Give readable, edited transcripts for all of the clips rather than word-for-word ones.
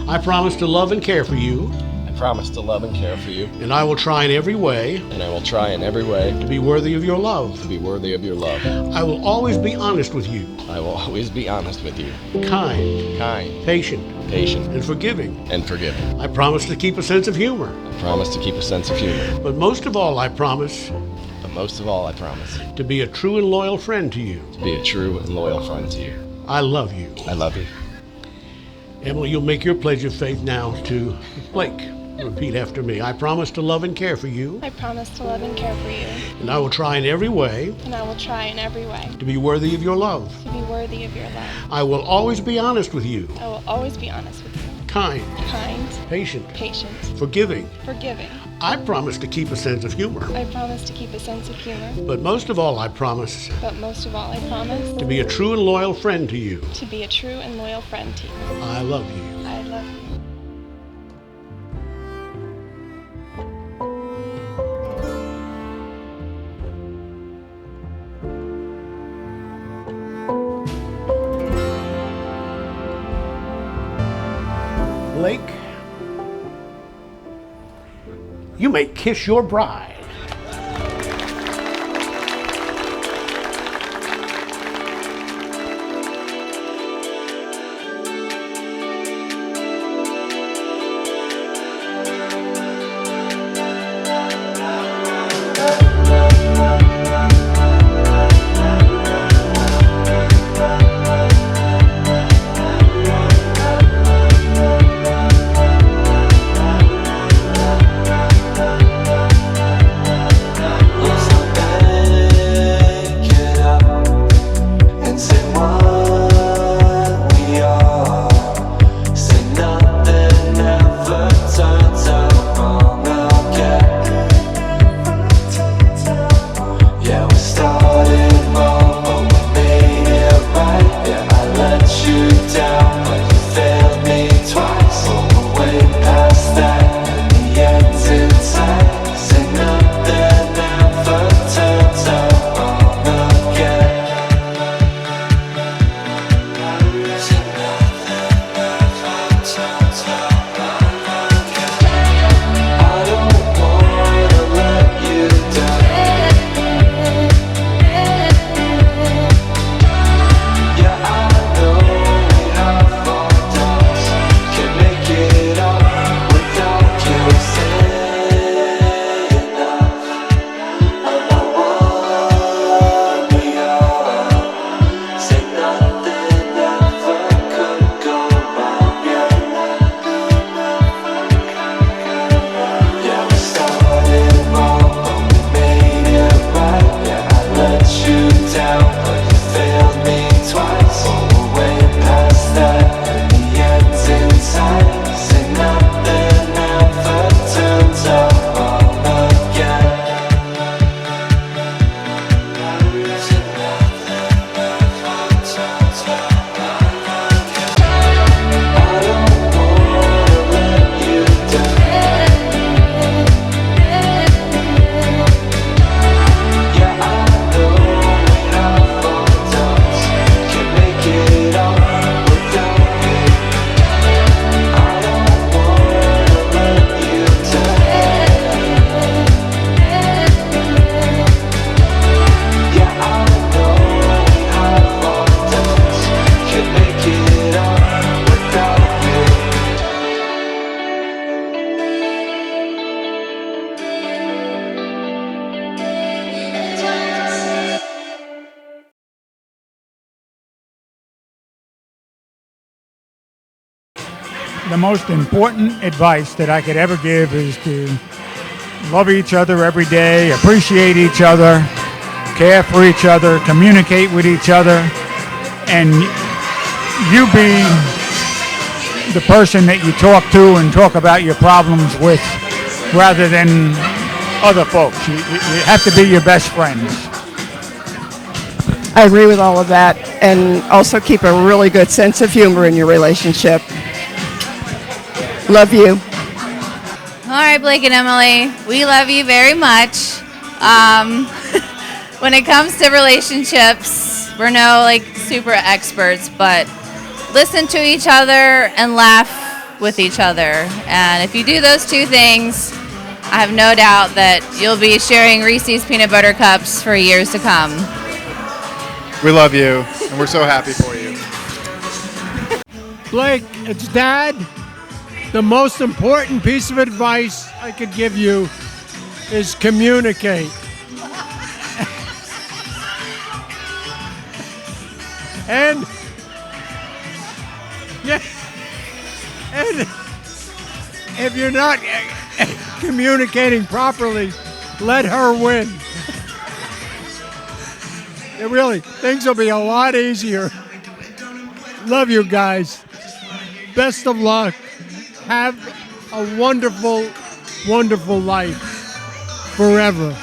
I promise to love and care for you. I promise to love and care for you. And I will try in every way. And I will try in every way. To be worthy of your love. To be worthy of your love. I will always be honest with you. I will always be honest with you. Kind. Patient. And forgiving. I promise to keep a sense of humor. I promise to keep a sense of humor. But most of all, I promise. To be a true and loyal friend to you. To be a true and loyal friend to you. I love you. I love you. Emily, you'll make your pledge of faith now to Blake. Repeat after me. I promise to love and care for you. I promise to love and care for you. And I will try in every way. And I will try in every way. To be worthy of your love. To be worthy of your love. I will always be honest with you. I will always be honest with you. Kind. Patient. Forgiving. I promise to keep a sense of humor. I promise to keep a sense of humor. But most of all, I promise. To be a true and loyal friend to you. To be a true and loyal friend to you. I love you. I love you. Blake, you may kiss your bride. The most important advice that I could ever give is to love each other every day, appreciate each other, care for each other, communicate with each other, and you be the person that you talk to and talk about your problems with rather than other folks. You have to be your best friends. I agree with all of that, and also keep a really good sense of humor in your relationship. Love you. All right, Blake and Emily, we love you very much. When it comes to relationships, we're no super experts, but listen to each other and laugh with each other. And if you do those two things, I have no doubt that you'll be sharing Reese's peanut butter cups for years to come. We love you, and we're so happy for you. Blake, it's Dad. The most important piece of advice I could give you is communicate. And yeah, and if you're not communicating properly, let her win. Yeah, really, things will be a lot easier. Love you guys. Best of luck. Have a wonderful, wonderful life forever.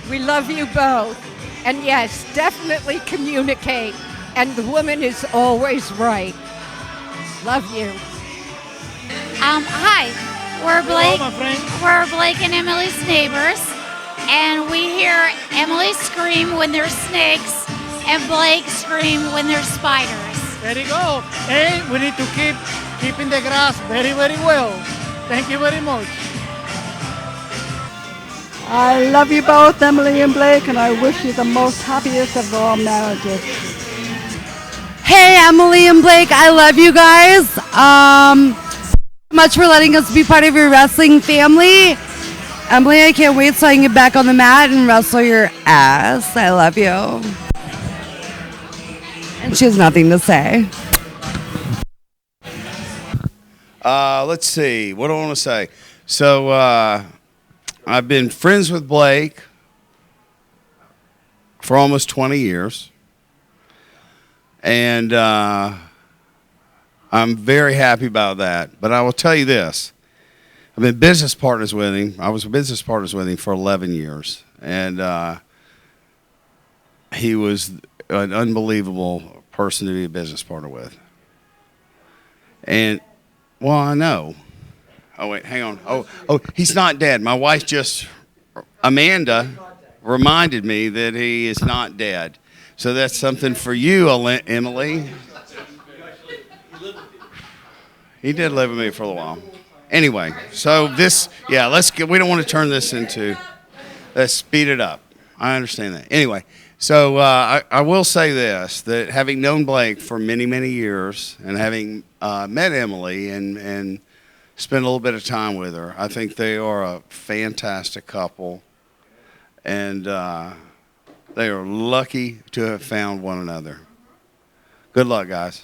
We love you both. And yes, definitely communicate. And the woman is always right. Love you. Hi, we're Blake. We're Blake and Emily's neighbors, and we hear Emily scream when there's snakes, and Blake scream when there's spiders. There you go. And we need to keeping the grass very, very well. Thank you very much. I love you both, Emily and Blake, and I wish you the most happiest of all marriages. Hey, Emily and Blake, I love you guys. Much for letting us be part of your wrestling family. Emily, I can't wait till I can get back on the mat and wrestle your ass. I love you. And she has nothing to say. Let's see. What do I want to say? So, I've been friends with Blake for almost 20 years. And I'm very happy about that. But I will tell you this. I've been business partners with him. I was business partners with him for 11 years. And he was an unbelievable person to be a business partner with. And, well, I know. Oh, wait, hang on. Oh, he's not dead. My wife Amanda, reminded me that he is not dead. So that's something for you, Emily. He did live with me for a while. Anyway, so we don't want to turn this into, let's speed it up. I understand that. Anyway, so I will say this, that having known Blake for many, many years and having met Emily and spent a little bit of time with her, I think they are a fantastic couple. And they are lucky to have found one another. Good luck, guys.